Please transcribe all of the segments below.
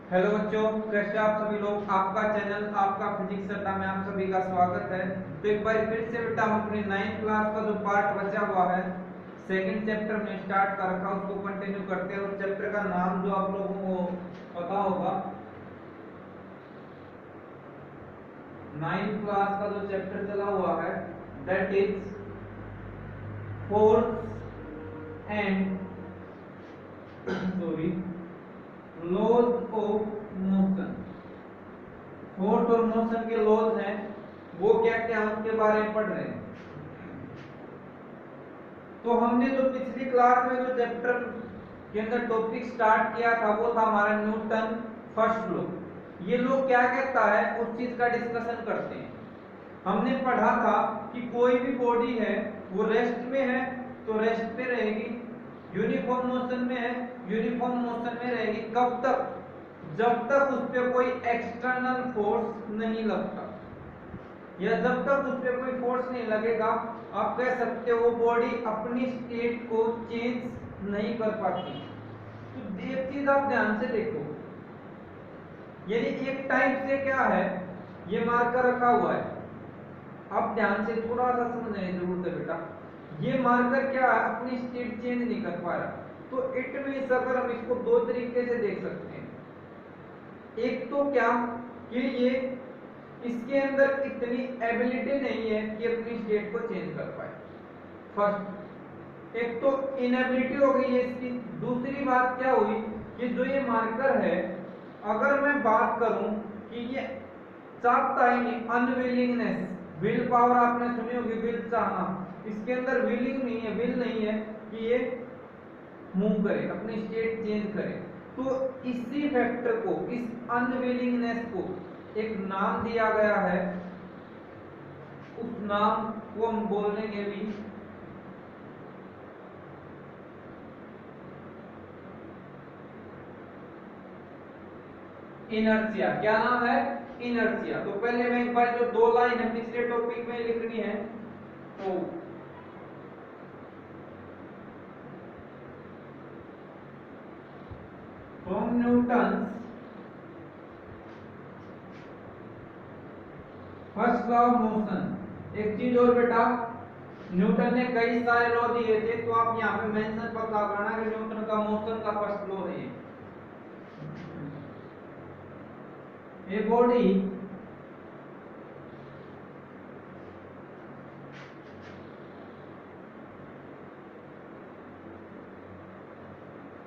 Hello बच्चों, कैसे आप सभी लोग। आपका चैनल आपका फिजिक्स अड्डा में आप सभी का स्वागत है। तो एक बार फिर से बेटा हम अपने 9th क्लास का जो पार्ट बचा हुआ है सेकंड चैप्टर में स्टार्ट कर रखा उसको कंटिन्यू करते हैं। और चैप्टर का नाम जो आप लोगों को पता होगा, 9th क्लास का जो चैप्टर चला हुआ है that is force and sorry laws of motion. Force और मोशन के लॉज हैं, वो क्या क्या है उसके बारे में पढ़ रहे हैं। तो हमने जो पिछली क्लास में जो चैप्टर के अंदर टॉपिक स्टार्ट किया था वो था हमारा न्यूटन फर्स्ट लॉ। ये लॉ क्या कहता है उस चीज का डिस्कशन करते हैं। हमने पढ़ा था कि कोई भी बॉडी है वो रेस्ट में है तो रेस्ट पे रहेगी, यूनिफॉर्म मोशन में है यूनिफॉर्म मोशन में रहेगी। कब तक? जब तक उस पर कोई एक्सटर्नल फोर्स नहीं लगता, या जब तक उस पर कोई फोर्स नहीं लगेगा आप कह सकते हो बॉडी अपनी स्टेट को चेंज नहीं कर पाती। तो एक चीज आप ध्यान से देखो, यानी एक टाइप से क्या है, ये मार्कर रखा हुआ है, आप ध्यान से थोड़ा सा समझने की जरूरत है बेटा। ये मार्कर क्या है, अपनी स्टेट चेंज नहीं कर पा रहा। तो इट मींस अगर हम इसको दो तरीके से देख सकते हैं। एक तो क्या कि ये इसके अंदर इतनी एबिलिटी नहीं है कि अपनी स्टेट को चेंज कर पाए, फर्स्ट। एक तो इनएबिलिटी हो गई है इसकी। दूसरी बात क्या हुई कि जो ये मार्कर है, अगर मैं बात करूं कि ये चाहता ही नहीं, अनविलिंगनेस, विल पावर आपने सुनी होगी, विल चाहना, इसके अंदर विलिंग नहीं है, विल नहीं है कि ये मूव करे, अपनी स्टेट चेंज करे। तो इसी फैक्टर को, इस अनविलिंगनेस को एक नाम दिया गया है, उस नाम को हम बोल देंगे भी इनर्शिया। क्या नाम है? इनर्शिया। तो पहले मैं एक बार जो दो लाइन है पिछले टॉपिक में लिखनी है, तो from Newton first law of motion. एक चीज और बेटा, न्यूटन ने कई सारे लॉ दिए थे, तो आप यहाँ पे मेंशन पता करना कि न्यूटन का मोशन का फर्स्ट लॉ है ये body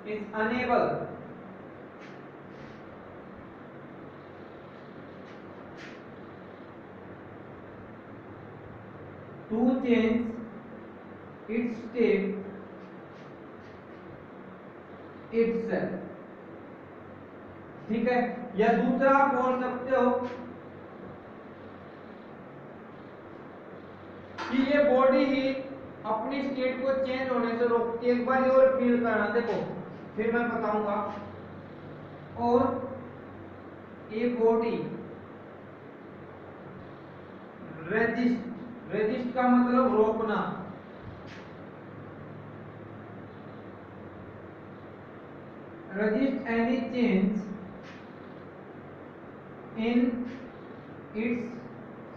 is unable to change its state itself। ठीक है, या दूसरा आप बोल सकते हो कि ये बॉडी ही अपनी स्टेट को चेंज होने से रोकती है। एक बार और फील करना, देखो फिर मैं बताऊंगा। और ये बॉडी रेजिस्ट, रेजिस्ट का मतलब रोकना, resist any change in its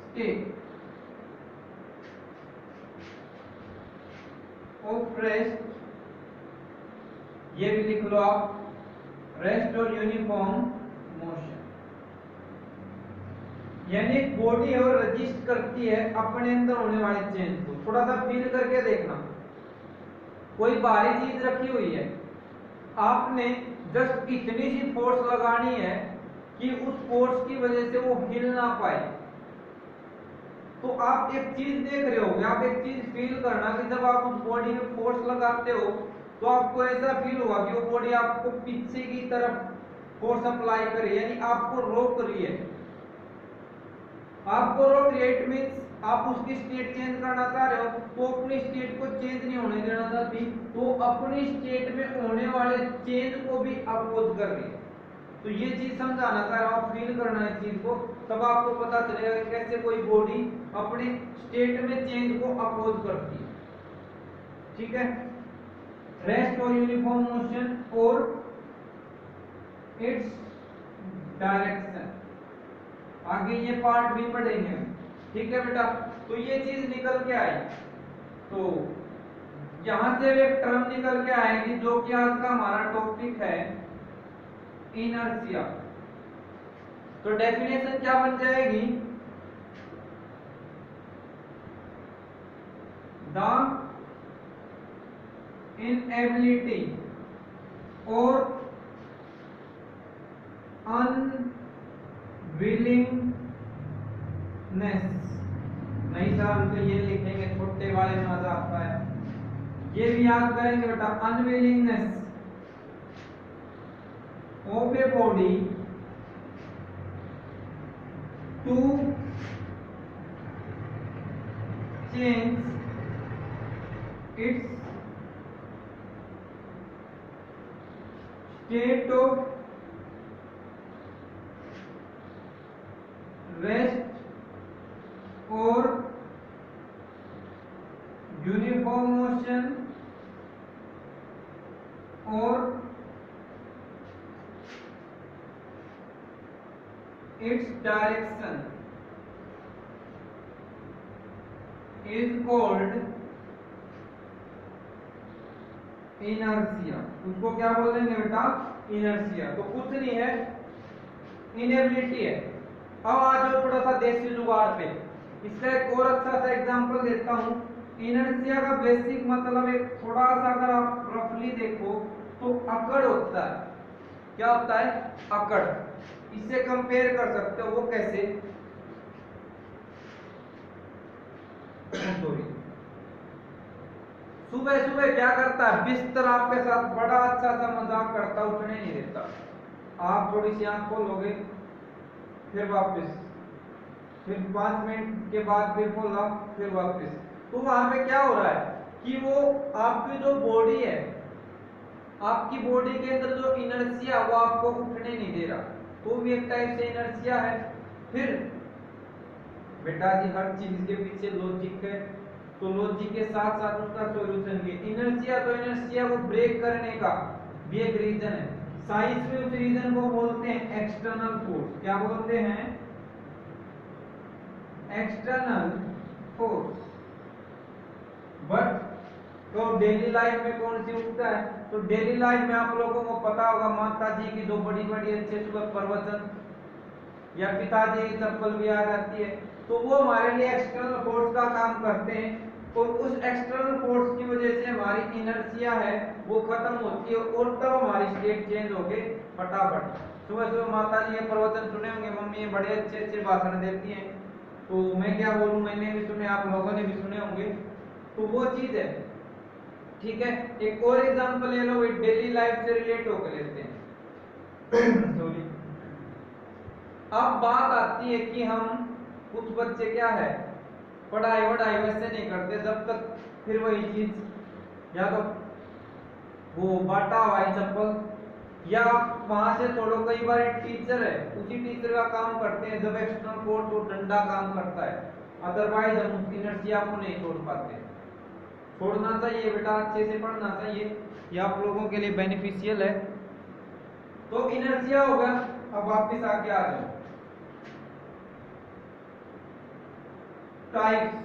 state of rest। ये भी लिख लो आप, रेस्ट और यूनिफॉर्म मोशन। यानी एक बॉडी है और रजिस्ट करती है अपने अंदर होने वाले चेंज को। थोड़ा सा फील करके देखना, कोई बाहरी चीज रखी हुई है, आपने जस्ट इतनी सी फोर्स लगानी है कि उस फोर्स की वजह से वो हिल ना पाए। तो आप एक चीज देख रहे हो, आप एक चीज फील करना कि जब आप उस बॉडी में फोर्स लगाते हो तो आपको ऐसा फील हुआ कि वो बॉडी आपको पीछे की तरफ फोर्स अप्लाई करे, यानी आपको रोक रही है। आपको रोक रही है, इट मींस आप उसकी स्टेट चेंज करना चाह रहे हो तो अपनी स्टेट को चेंज नहीं होने देना चाहती, तो अपनी स्टेट में होने वाले चेंज को भी अपोज कर रही है। तो ये चीज समझाना चाह रहा हूं, फील करना इस चीज को, तब आपको पता चलेगा कि कैसे कोई बॉडी अपने स्टेट में चेंज को अपोज करती है। ठीक है, रेस्ट और यूनिफॉर्म मोशन और इट्स डायरेक्शन। आगे ये पार्ट भी पढ़ेंगे, ठीक है बेटा। तो ये चीज निकल के आई, तो यहां से एक टर्म निकल के आएगी जो कि आज का हमारा टॉपिक है इनर्शिया। तो डेफिनेशन क्या बन जाएगी, द इनएबिलिटी और अनविलिंगनेस, नहीं सर हम तो ये लिखेंगे, छोटे वाले में मजा आता है, ये भी याद करेंगे बेटा। Unwillingness of a body to change its state of rest और यूनिफॉर्म मोशन और its direction is called inertia। उसको क्या बोल देंगे बेटा, इनर्शिया। तो कुछ नहीं है, इनएबिलिटी है। अब आ जाओ थोड़ा सा देसी जुगाड़ पे, इसका एक और अच्छा सा एग्जांपल देता हूं। इनर्शिया का बेसिक मतलब एक थोड़ा सा अगर आप रफली देखो तो अकड़ होता है। क्या होता है, अकड़। इससे कंपेयर कर सकते हो, वो कैसे, सॉरी, सुबह सुबह क्या करता है, बिस्तर आपके साथ बड़ा अच्छा सा मजाक करता, उठने नहीं देता। आप थोड़ी सी आंख खोलोगे, फिर वापस, फिर 5 मिनट के बाद फिर खोला, फिर वापस। तो वहां पे क्या हो रहा है कि वो आपकी जो बॉडी है, आपकी बॉडी के अंदर जो इनर्शिया वो आपको उठने नहीं दे रहा, तो भी एक टाइप से इनर्शिया है। फिर बेटा जी हर चीज के पीछे लॉजिक है, तो लॉजिक के साथ साथ उसका सॉल्यूशन भी। इनर्शिया तो इनर्शिया को ब्रेक करने का भी एक रीजन है। साइंस में उस रीजन को बोलते हैं एक्सटर्नल फोर्स। क्या बोलते हैं, एक्सटर्नल फोर्स। बट तो डेली लाइफ में कौन सी उठता है, तो डेली लाइफ में आप लोगों को पता होगा माता जी की जो बड़ी बड़ी अच्छे सुबह प्रवचन, या पिताजी की चप्पल भी आ जाती है, तो वो हमारे लिए एक्सटर्नल फोर्स का काम करते हैं। और उस एक्सटर्नल फोर्स की वजह से हमारी इनर्शिया है वो खत्म होती है, और तब हमारी स्टेट चेंज हो गई फटाफट। सुबह सुबह माता जी ये प्रवचन सुने होंगे, मम्मी बड़े अच्छे अच्छे भाषण देती हैं, तो मैं क्या बोलूं, मैंने भी सुने, आप लोगों ने भी सुने होंगे। तो वो चीज है, ठीक है। एक और एग्जांपल ले लो, डेली लाइफ से रिलेट होकर लेते हैं। सॉरी। अब बात आती है कि हम कुछ बच्चे क्या है, पढ़ाई वढ़ाई वैसे नहीं करते जब तक, फिर वही चीज, या तो वो बाटा हुआ चप्पल, या वहां से छोड़ो, कई बार टीचर है, उसी टीचर का काम करते हैं जब एक्सटर्नल फोर्स और डंडा काम करता है, अदरवाइज हम उस इनर्शिया को नहीं छोड़ पाते। छोड़ना चाहिए बेटा, अच्छे से पढ़ना चाहिए, ये आप लोगों के लिए बेनिफिशियल है। तो इनर्शिया हो गया। अब वापस आके आ जाओ, टाइप्स।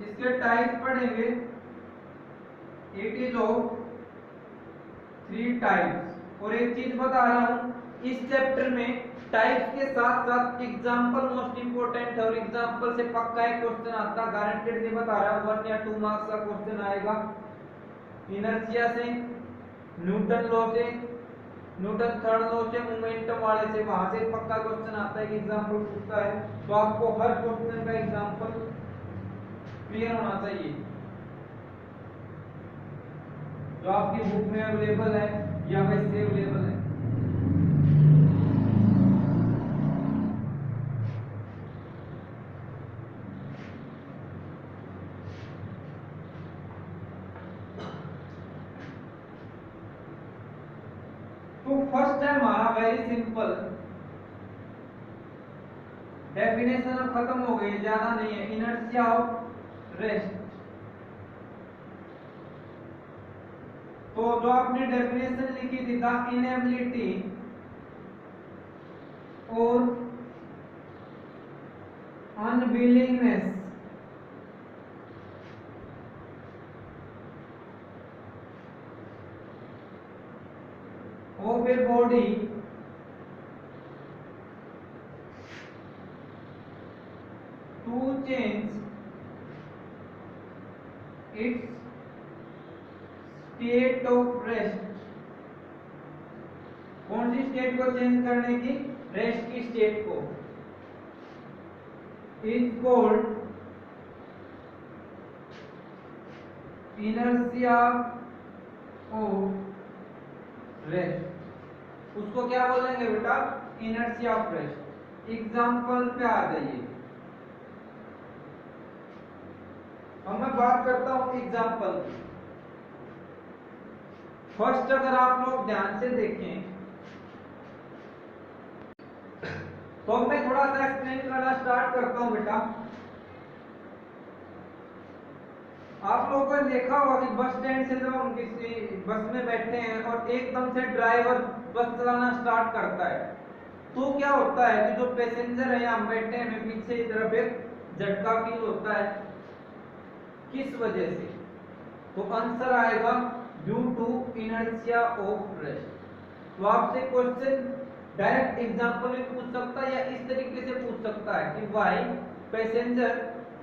इसके टाइप्स पढ़ेंगे, इट इज ऑफ 3 टाइप्स। और एक चीज बता रहा हूं, इस चैप्टर में टाइप्स के साथ साथ एग्जांपल मोस्ट इंपोर्टेंट है, और एग्जांपल से पक्का एक क्वेश्चन आता, गारंटेड नहीं बता रहा हूं, 1 या 2 मार्क्स का क्वेश्चन आएगा। इनर्शिया से, न्यूटन लॉ से, न्यूटन थर्ड लॉ से, मोमेंटम वाले से, वहां से पक्का क्वेश्चन आता है कि एग्जांपल पूछता है। तो आपको हर क्वेश्चन का एग्जांपल क्लियर होना चाहिए, जो आपकी बुक में अवेलेबल है या वैसे अवेलेबल है। तो फर्स्ट है हमारा वेरी सिंपल, डेफिनेशन अब खत्म हो गई, ज्यादा नहीं है, इनर्शिया ऑफ रेस्ट। तो तो जो आपने डेफिनेशन लिखी थी द इनएबिलिटी और unwillingness of a body to change its state of rest, कौन सी स्टेट को चेंज करने की, रेस्ट की स्टेट को, is called inertia of rest. उसको क्या बोलेंगे बेटा, इनर्शिया ऑफ रेस्ट। एग्जाम्पल पे आ जाइए। अब मैं बात करता हूं एग्जाम्पल की। फर्स्ट अगर आप लोग ध्यान से देखें तो मैं थोड़ा सा एक्सप्लेन करना स्टार्ट करता हूं बेटा। आप लोगों ने देखा होगा कि बस स्टैंड से जब हम किसी बस में बैठे हैं और एकदम से ड्राइवर बस चलाना स्टार्ट करता है तो क्या होता है कि जो पैसेंजर है हम बैठे हैं, हमें पीछे की तरफ एक झटका फील होता है। किस वजह से? तो आंसर आएगा due to inertia of rest. तो आपसे क्वेश्चन डायरेक्ट एग्जांपल में पूछ सकता है या इस तरीके से पूछ सकता है कि why passenger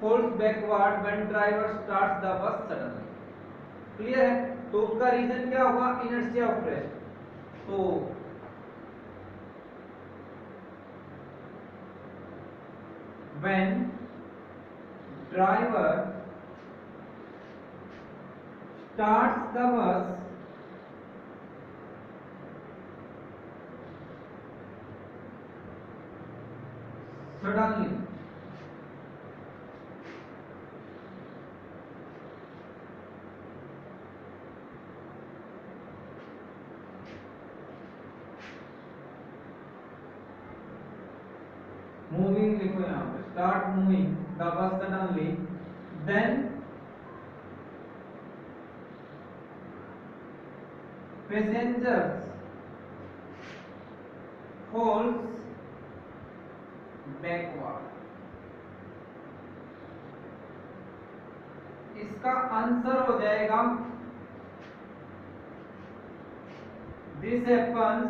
falls backward when driver starts the bus suddenly. Clear है? तो उसका रीजन क्या होगा, इनर्शिया ऑफ रेस्ट। तो when driver starts the bus suddenly, moving लिखो यहाँ पे, start moving the bus suddenly, then passengers falls backward। इसका आंसर हो जाएगा this happens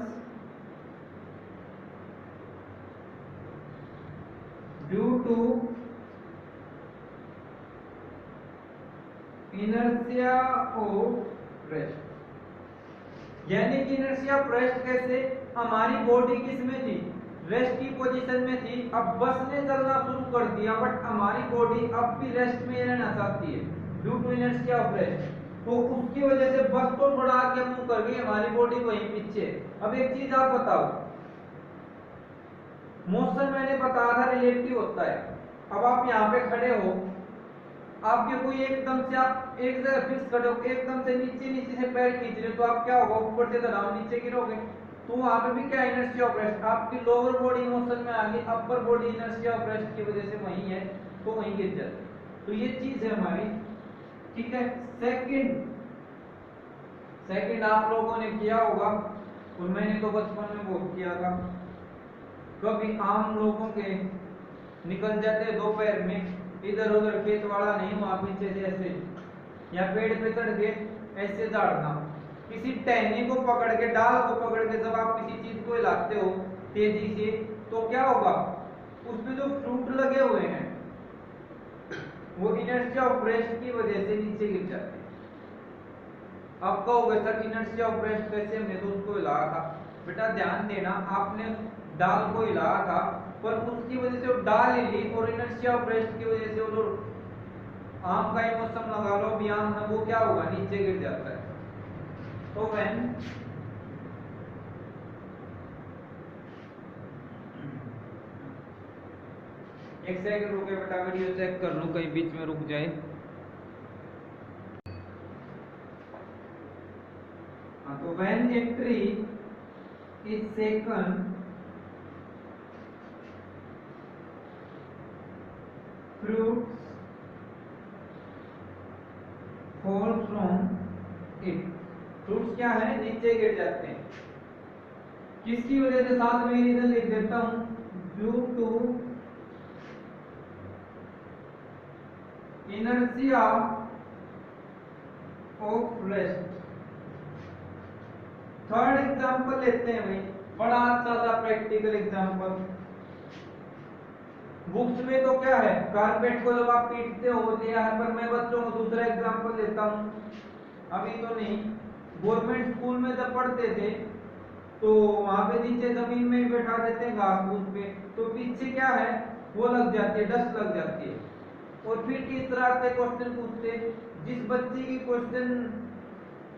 due to inertia of rest. यानी कि इनर्शिया ऑफ रेस्ट कैसे, हमारी बॉडी किस में थी, रेस्ट की पोजीशन में थी। अब बस ने चलना शुरू कर दिया बट हमारी बॉडी अब भी रेस्ट में रहना चाहती है due to inertia of rest. तो उसकी वजह से बस तो थोड़ा आगे मूव कर गई, हमारी बॉडी वहीं पीछे। अब एक चीज आप बताओ, मोशन मैंने बताया था रिलेटिव होता है। अब आप यहाँ पे खड़े हो, आपके कोई एकदम से आप एक जगह फिक्स खड़े हो, एकदम से नीचे से पैर खींच रहे हो तो आप क्या होगा, ऊपर से दबाव नीचे गिरोगे। तो वहां पे भी क्या, इनर्शिया ऑफ रेस्ट। आपकी लोअर बॉडी मोशन में आ गई, upper body inertia of rest की वजह से वहीं है तो वहीं गिर जाती। तो ये चीज है हमारी, ठीक है। सेकंड आप लोगों ने किया होगा और मैंने तो बचपन में बहुत किया था। कभी आम लोगों के निकल जाते दो पैर में, इधर उधर खेत वाला नहीं हुआ, पीछे से ऐसे या पेड़ पे चढ़ के ऐसे झाड़ना, किसी टहनी को पकड़ के, डाल को पकड़ के जब आप किसी चीज को हिलाते हो तेजी से तो क्या होगा, उसमें जो फ्रूट लगे हुए हैं वो इनर्शिया ऑफ रेस्ट की वजह से नीचे गिर जाते हैं। अब कहोगे सर इनर्शिया ऑफ रेस्ट कैसे, हमने तो उसको हिलाया था। बेटा ध्यान देना, आपने डाल को हिलाया था पर उसकी वजह से वो डाल हिली और इनर्शिया ऑफ रेस्ट की वजह से वो जो आम का ही मौसम लगा लो, भी आम है वो क्या होगा, नीचे गिर जाता है। तो व्हेन एक सेकंड रुके बेटा, वीडियो चेक कर लूं कहीं बीच में रुक जाए। तो when a tree is सेकन fruits fall from it, fruits क्या है, नीचे गिर जाते हैं। किसकी वजह से, साथ में रीजन लिख देता हूं, due to inertia of rest. Third example लेते हैं भाई, बड़ा अच्छा सा प्रैक्टिकल एग्जांपल। बुक्स में तो क्या है, कारपेट को जब आप पीटते हो दिया है, पर मैं बच्चों को दूसरा एग्जांपल लेता हूं, अभी तो नहीं। गवर्नमेंट स्कूल में जब पढ़ते थे तो वहां पे नीचे जमीन में ही बैठा देते हैं घास फूस पे, तो पीछे क्या है, वो लग जाती है, डस्ट लग जाती है। और फिर टीचर आते क्वेश्चन पूछते, जिस बच्चे की क्वेश्चन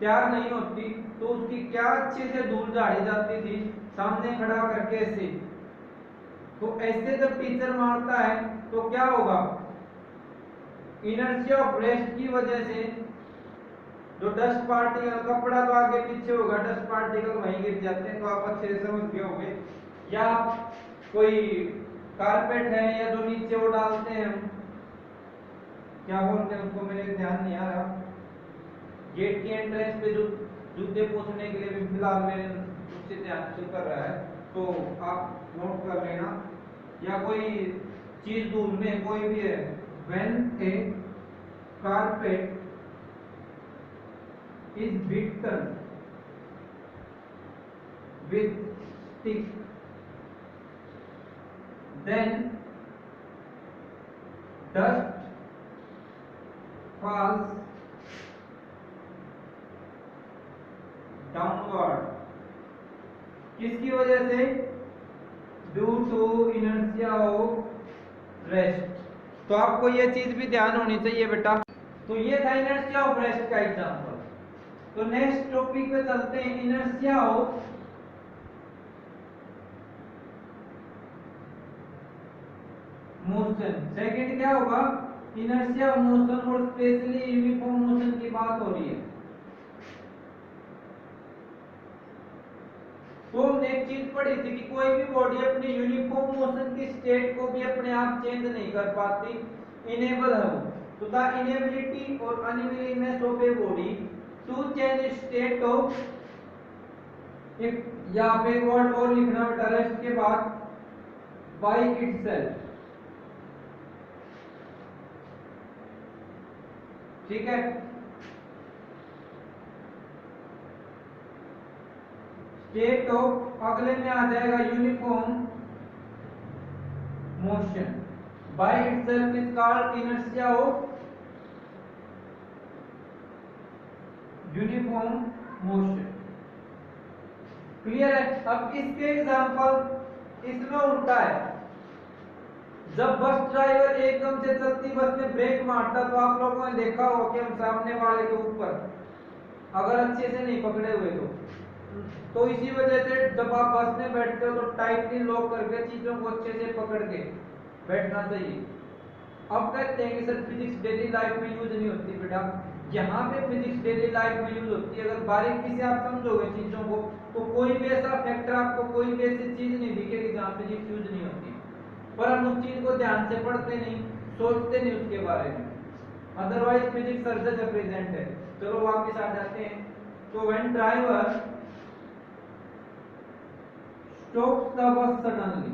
तैयार नहीं होती तो उसकी क्या अच्छे से धूल झाड़ी जाती थी, सामने खड़ा करके ऐसे। तो ऐसे जब टीचर मारता है तो क्या होगा, इनर्शिया ऑफ रेस्ट की वजह से जो डस्ट पार्टिकल, कपड़ा तो आगे पीछे होगा, डस्ट पार्टिकल वहीं गिर जाते हैं। तो आप अच्छे से समझ गए होंगे। या कोई कारपेट है या जो नीचे वो डालते हैं, क्या बोलते हैं उसको, मेरे ध्यान नहीं आ रहा, गेट की एंट्रेंस पे जो जूते पोंछने के लिए भी फिलहाल मेरे उससे ध्यान से कर रहा है, तो आप नोट कर लेना। या कोई चीज ढूंढने, कोई भी है, when A carpet is beaten with stick, then dust falls downward। किसकी वजह से, due to inertia of rest. तो आपको ये चीज भी ध्यान होनी चाहिए बेटा। तो ये था इनर्शिया ऑफ रेस्ट का एग्जांपल। तो नेक्स्ट टॉपिक पे चलते हैं, इनर्शिया ऑफ मोशन। सेकंड क्या होगा, इनर्शिया ऑफ मोशन, और स्पेशली यूनिफॉर्म मोशन की बात हो रही है। तो हमने एक चीज पढ़ी थी कि कोई भी बॉडी अपनी यूनिफॉर्म मोशन की स्टेट को भी अपने आप चेंज नहीं कर पाती, इनेबल है वो। तो द इनेबिलिटी और unwillingness of a body to change state of, एक यहाँ पे वर्ड और लिखना बेटा रेस्ट के बाद, बाय इटसेल्फ। ठीक है, स्टेट ऑफ अगले में आ जाएगा uniform motion, by itself is called inertia of uniform motion. Clear है। अब इसके एग्जांपल इसमें उल्टा है। जब बस ड्राइवर एकदम से चलती बस में ब्रेक मारता, तो आप लोगों ने देखा होगा कि हम सामने वाले के ऊपर अगर अच्छे से नहीं पकड़े हुए तो इसी वजह से जब आप बस में बैठते हो तो टाइटली लॉक करके चीजों को अच्छे से पकड़ के बैठना चाहिए। अब कहते हैं कि सर फिजिक्स डेली लाइफ में यूज नहीं होती बेटा, यहाँ पे फिजिक्स डेली लाइफ में यूज होती है। अगर बारीकी से आप समझोगे चीजों को तो कोई भी ऐसा फैक्टर आपको, कोई भी ऐसी चीज नहीं दिखेगी जहाँ फिजिक्स यूज नहीं होती, पर हम उस चीज को ध्यान से पढ़ते नहीं, सोचते नहीं उसके बारे में। अदरवाइज फिजिक्स हर जगह प्रेजेंट है। चलो वापस आ जाते हैं। तो when driver stops the bus suddenly,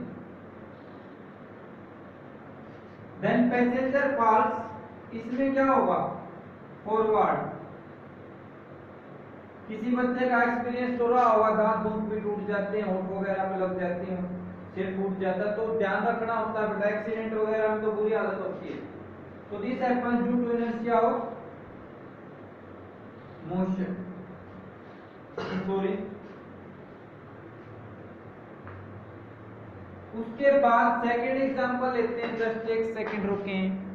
then passenger falls, इसमें क्या होगा, फॉरवर्ड। किसी बच्चे का एक्सपीरियंस हो रहा होगा, दांत दूध भी टूट जाते हैं, होंठ वगैरह पे लग जाती हैं, सिर फूट जाता है, तो ध्यान रखना होता है बेटा, एक्सीडेंट वगैरह में तो बुरी हालत होती है। तो this happens due to inertia of motion, sorry. उसके बाद सेकंड एग्जांपल लेते हैं, जस्ट एक सेकंड रुकें।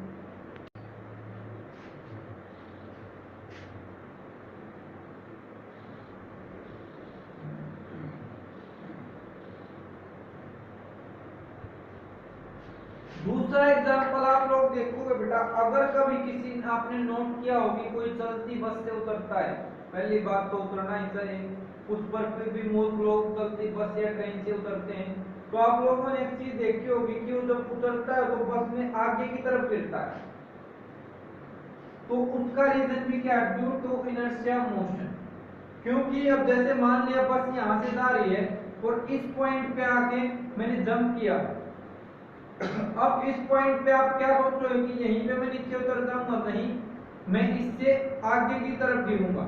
दूसरा एग्जांपल आप लोग देखोगे बेटा, अगर कभी किसी ने, आपने नोट किया होगी, कोई चलती बस से उतरता है, पहली बात तो उतरना ही चाहिए, उस पर फिर भी मूर्ख लोग चलती बस या ट्रेन से उतरते हैं, तो आप लोगों ने एक चीज देखी होगी कि वो जब उतरता है तो बस में आगे की तरफ गिरता है। तो उसका रीजन भी क्या है, ड्यू टू इनर्शिया मोशन। क्योंकि अब जैसे मान लिया बस यहां से जा रही है और इस पॉइंट पे आके मैंने जंप किया, अब इस पॉइंट पे आप क्या सोच रहे हो कि यहीं पे मैं नीचे उतर जाऊंगा? नहीं, मैं इससे आगे की तरफ गिरूंगा।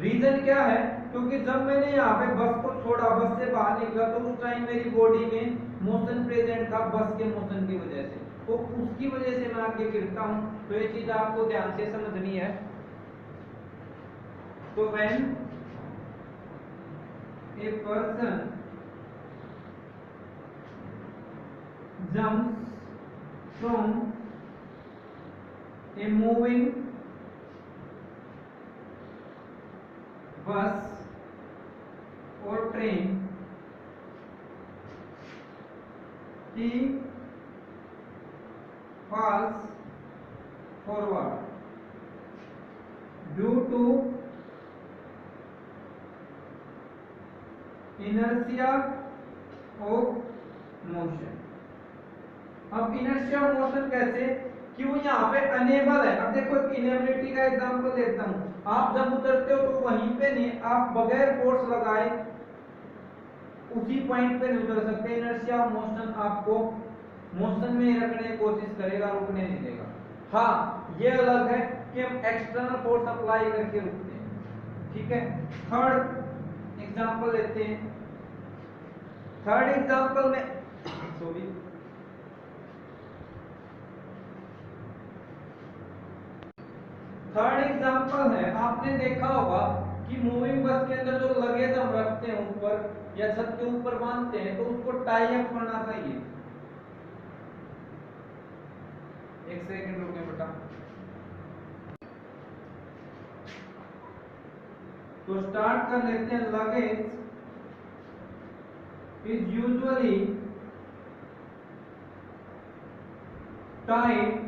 रीजन क्या है? क्योंकि जब मैंने यहाँ पे बस को छोड़ा, बस से बाहर निकला, तो उस टाइम मेरी बॉडी में मोशन प्रेजेंट था बस के मोशन की वजह से, तो उसकी वजह से मैं आगे गिरता हूं। तो ये चीज आपको ध्यान से समझनी है। तो when a person jumps from a moving bus or train, he falls forward due to inertia of motion। अब इनर्शिया मोशन कैसे? क्यों यहाँ पे अनेबल है। अब देखो एक इनेबिलिटी का एग्जांपल लेता हूँ। आप जब उतरते हो तो वहीं पे नहीं, आप बगैर फोर्स लगाए उसी पॉइंट पे नहीं उतर सकते। इनर्शिया मोशन आपको मोशन में रखने की कोशिश करेगा, रुकने नहीं देगा। हाँ, ये अलग है कि हम एक्सटर्नल फोर्स अप्लाई करके रुकते हैं। ठीक है, थर्ड एग्जांपल लेते हैं। थर्ड एग्जांपल में सॉरी थर्ड एग्जांपल है, आपने देखा होगा कि मूविंग बस के अंदर जो लगेज हम रखते हैं ऊपर या छत के ऊपर बांधते हैं, तो उसको टाई अप करना चाहिए। एक सेकंड रुकिए बेटा। तो स्टार्ट कर लेते हैं। Luggage is usually tied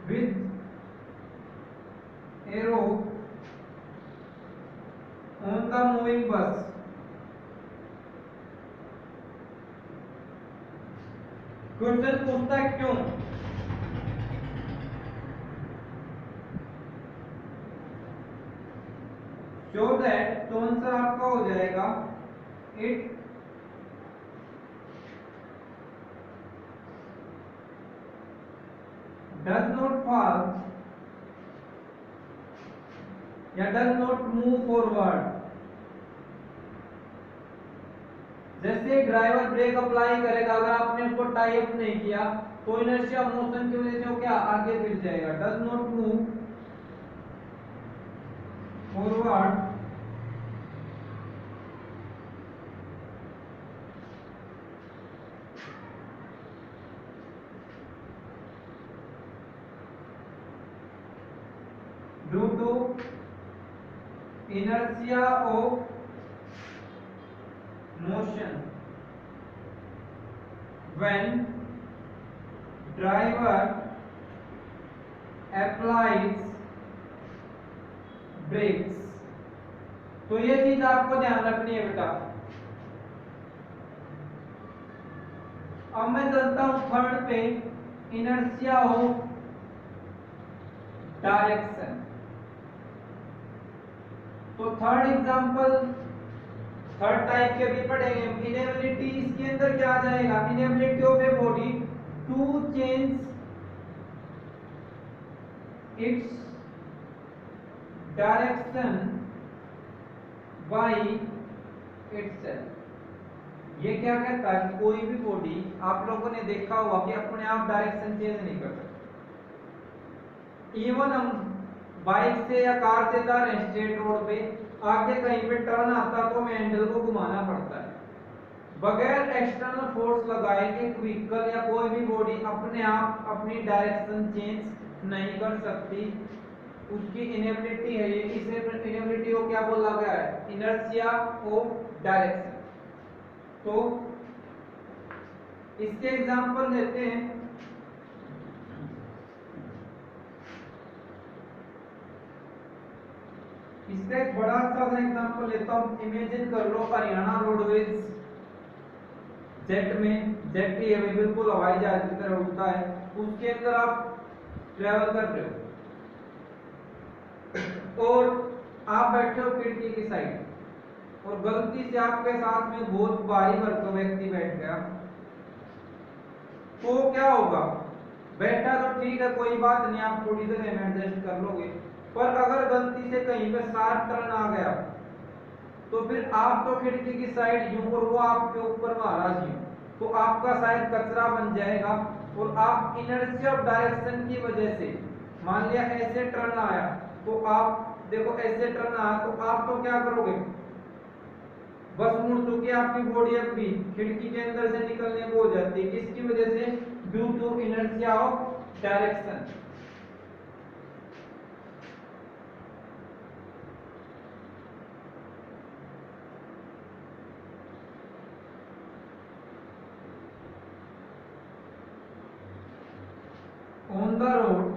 with a rope on the moving bus। Question पूछता है क्यों? सो दैट, तो आंसर आपका हो जाएगा इट does not fall या does not move forward। जैसे ड्राइवर ब्रेक अप्लाई करेगा, अगर आपने उसको टाई अप नहीं किया तो इनर्शिया मोशन की वजह से वो क्या आगे गिर जाएगा। Does not move forward due to inertia of motion when driver applies brakes। तो ये चीज आपको ध्यान रखनी है बेटा। अब मैं चलता हूं थर्ड पे, इनर्शिया ऑफ डायरेक्शन। तो थर्ड एग्जांपल, थर्ड टाइप के भी पढ़ेंगे। इनेबिलिटी, इसके अंदर क्या आ जाएगा? Inability of a body to change its direction by itself. ये क्या कहता है कि कोई भी बॉडी, आप लोगों ने देखा होगा कि अपने आप डायरेक्शन चेंज नहीं कर सकती। इवन हम बाइक से या कार से जा रहे हैं स्ट्रेट रोड पे, आगे कहीं पे टर्न आता तो हमें हैंडल को घुमाना पड़ता है। बगैर एक्सटर्नल फोर्स लगाए एक व्हीकल या कोई भी बॉडी अपने आप अपनी डायरेक्शन चेंज नहीं कर सकती। उसकी इनेबिलिटी है ये। इस इनेबिलिटी को क्या बोला गया है? Inertia of direction. तो इसके एग्जांपल लेते हैं। इसका एक बड़ा सा एग्जांपल लेता हूं। इमेजिन कर लो हरियाणा रोडवेज जेट में, जेट ही है बिल्कुल हवाई जहाज की तरह उड़ता है, उसके अंदर आप ट्रेवल कर रहे हो। और आप बैठे हो खिड़की की साइड और गलती से आपके साथ में बहुत भारी भरकम व्यक्ति बैठ गया, तो क्या होगा? बैठा तो ठीक है, कोई बात नहीं, आप थोड़ी देर में एडजस्ट कर लोगे, पर अगर गलती से कहीं पे शार्प टर्न आ गया तो फिर आप तो खिड़की की साइड यूं और वो आपके ऊपर महाराज यूं, तो आपका शायद कचरा बन जाएगा और आप इनर्शिया ऑफ डायरेक्शन की वजह से, मान लिया ऐसे टर्न आया तो आप देखो ऐसे टर्न आया तो आप तो क्या करोगे? बस मुड़ चुकी आपकी बॉडी अभी खिड़की के अंदर से निकलने को हो जाती है, किसकी वजह से? Due to inertia of direction. On the road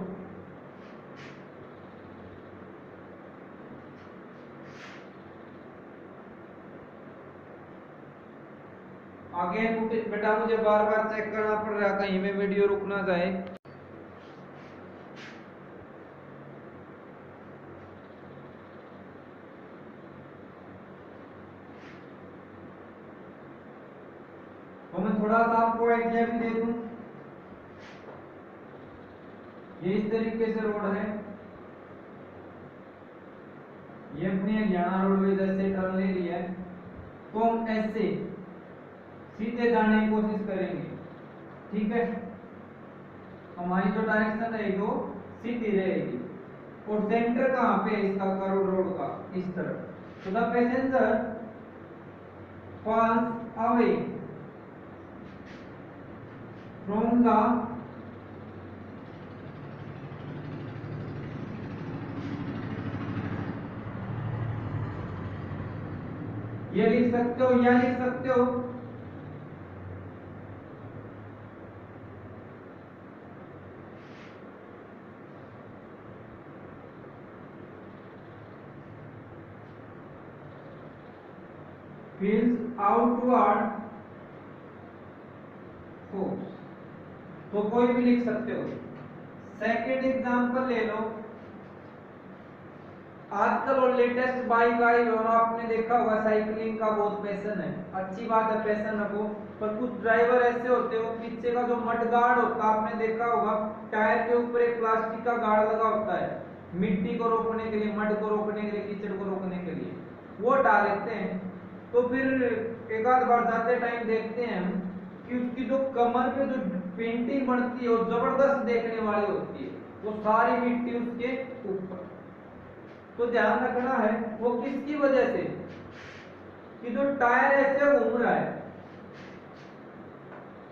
again बेटा मुझे बार बार चेक करना पड़ रहा है कहीं में वीडियो रुक ना जाए। तो मैं थोड़ा सा आपको आइडिया भी दे दूं, ये इस तरीके से रोड है, ये अपनी हरियाणा रोडवेज ऐसे टर्न ले लिया है, तो हम ऐसे सीधे जाने की कोशिश करेंगे, ठीक है? हमारी जो डायरेक्शन रहेगी वो सीधी रहेगी और सेंटर कहाँ पे है इसका कर्व रोड का? इस तरफ। तो the passenger falls away from the ये लिख सकते हो या लिख सकते हो feels outward force, तो कोई भी लिख सकते हो। सेकेंड एग्जांपल ले लो, आजकल और लेटेस्ट बाइक आई और आपने देखा होगा साइकिलिंग का बहुत पैशन है, अच्छी बात है, पैशन रखो, पर कुछ ड्राइवर ऐसे होते हो पीछे का जो मड गार्ड होता है आपने देखा होगा, टायर के ऊपर एक प्लास्टिक का गार्ड लगा होता है मिट्टी को रोकने के लिए, मड को रोकने के लिए, कीचड़ को रोकने के लिए, वो डाल लेते हैं। तो फिर एक आध बार जाते टाइम देखते हैं हम कि उसकी जो कमर पे जो पेंटिंग बनती है वो जबरदस्त देखने वाली होती है, वो सारी मिट्टी उसके ऊपर। तो ध्यान रखना है वो किसकी वजह से कि जो टायर ऐसे घूम रहा है,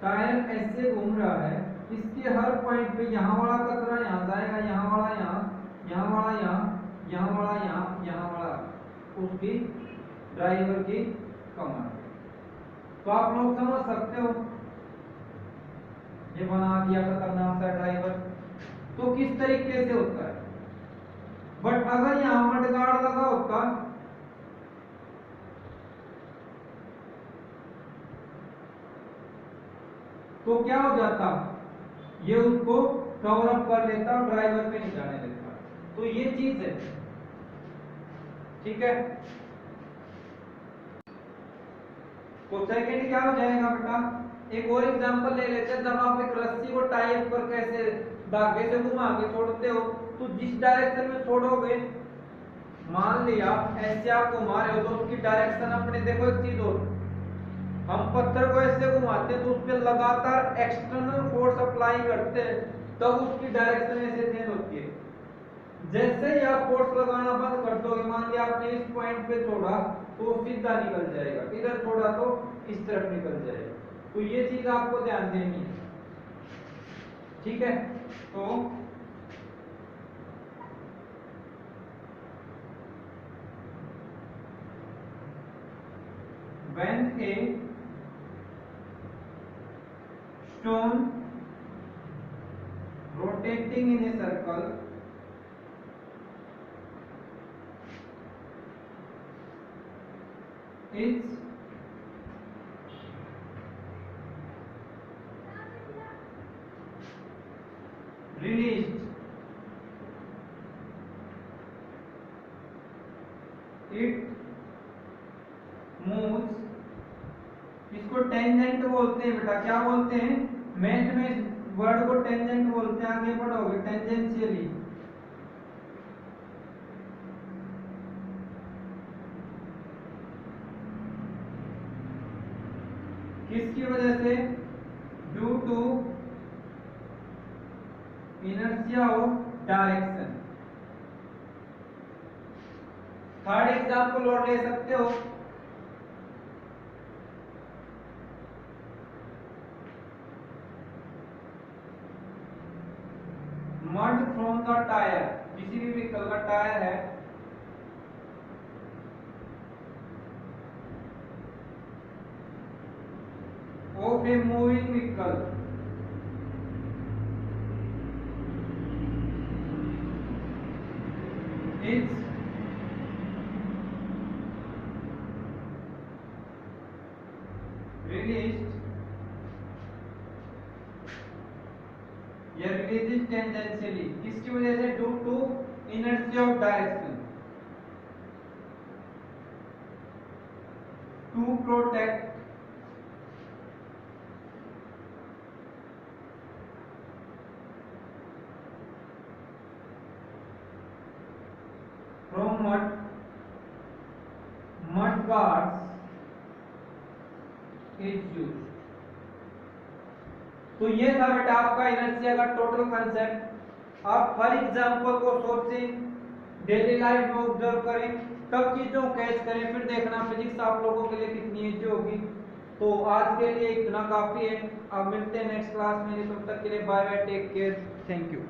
टायर ऐसे घूम रहा है, इसके हर पॉइंट पे यहाँ वाला कचरा यहाँ जाएगा, यहाँ वाला यहाँ, यहाँ वाला यहाँ, यहाँ वाला यहाँ, यहाँ वाला उसकी ड्राइवर की कमर। तो आप लोग समझ सकते हो ये बना दिया खतरनाक सा ड्राइवर, तो किस तरीके से होता है। बट अगर यहां मडगार्ड लगा होता तो क्या हो जाता, ये उसको कवर अप कर लेता और ड्राइवर पे नहीं जाने देता। तो ये चीज है, ठीक है। तो सेकंड क्या हो जाएगा बेटा, एक और एग्जांपल ले लेते हैं, जब आप एक रस्सी को टाई पर कैसे धागे से घुमा के छोड़ते हो, तो जिस डायरेक्शन में छोड़ोगे, मान लिया ऐसे आप घुमा रहे हो तो उसकी डायरेक्शन अपने, देखो एक चीज और, हम पत्थर को ऐसे घुमाते हैं तो उस पर लगातार एक्सटर्नल फोर्स अप्लाई करते हैं, तब उसकी डायरेक्शन ऐसे चेंज होती है। जैसे ही आप फोर्स लगाना बंद कर दोगे, मान लिया आपने इस पॉइंट पे छोड़ा तो सीधा निकल जाएगा, इधर छोड़ा तो इस तरफ निकल जाएगा। तो ये चीज आपको ध्यान देनी है, ठीक है। तो when a stone rotating in a circle is released it moves, इसको टेंजेंट बोलते हैं बेटा, क्या बोलते हैं? मैथ में वर्ड को टेंजेंट बोलते हैं, आगे पढ़ोगे टेंजेंशियली। किसकी वजह से? Due to inertia of direction. Third example और ले सकते हो, मड फ्रॉम द टायर, किसी भी व्हीकल का टायर है, of a moving vehicle, is released, या releases tangentially, किसकी वजह से? Due to inertia of direction, to protect from mud guards is used। तो ये था बेटा आपका इनर्शिया का टोटल कंसेप्ट। आप हर एग्जांपल को सोचें, डेली लाइफ में ऑब्जर्व करें, तब चीजों को कैच करें, फिर देखना फिजिक्स आप लोगों के लिए कितनी इजी होगी। तो आज के लिए इतना काफी है, अब मिलते हैं नेक्स्ट क्लास में, तब तक के लिए bye bye, take care, thank you.